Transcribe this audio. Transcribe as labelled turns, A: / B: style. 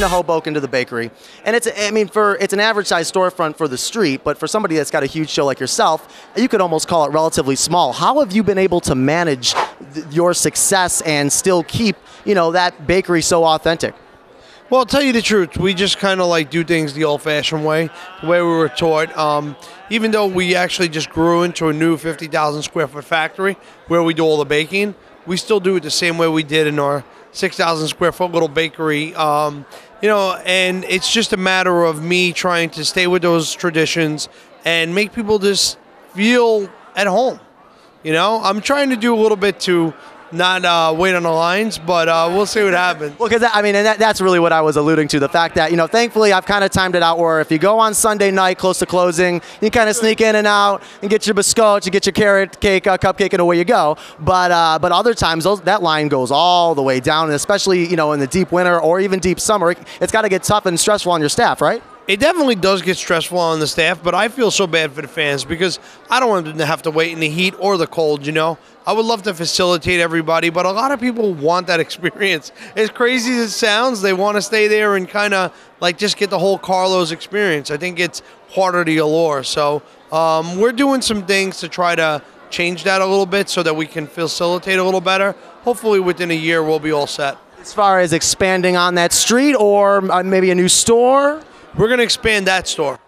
A: into Hoboken to the bakery, and it's an average size storefront for the street, but for somebody that's got a huge show like yourself, you could almost call it relatively small. How have you been able to manage your success and still keep, that bakery so authentic?
B: Well, I'll tell you the truth. We just kind of like do things the old-fashioned way, the way we were taught. Even though we actually just grew into a new 50,000 square foot factory where we do all the baking, we still do it the same way we did in our 6,000 square foot little bakery. And it's just a matter of me trying to stay with those traditions and make people just feel at home. I'm trying to do a little bit to not wait on the lines, but we'll see what happens.
A: Well, because that's really what I was alluding to. The fact that, thankfully I've kind of timed it out where if you go on Sunday night close to closing, you kind of sneak in and out and get your biscotti, you get your carrot cake, cupcake, and away you go. But other times that line goes all the way down, and especially, in the deep winter or even deep summer, it's got to get tough and stressful on your staff, right?
B: It definitely does get stressful on the staff, but I feel so bad for the fans because I don't want them to have to wait in the heat or the cold, I would love to facilitate everybody, but a lot of people want that experience. As crazy as it sounds, they want to stay there and kind of like just get the whole Carlo's experience. I think it's part of the allure. So we're doing some things to try to change that a little bit so that we can facilitate a little better. Hopefully within a year we'll be all set.
A: As far as expanding on that street or maybe a new store?
B: We're going to expand that store.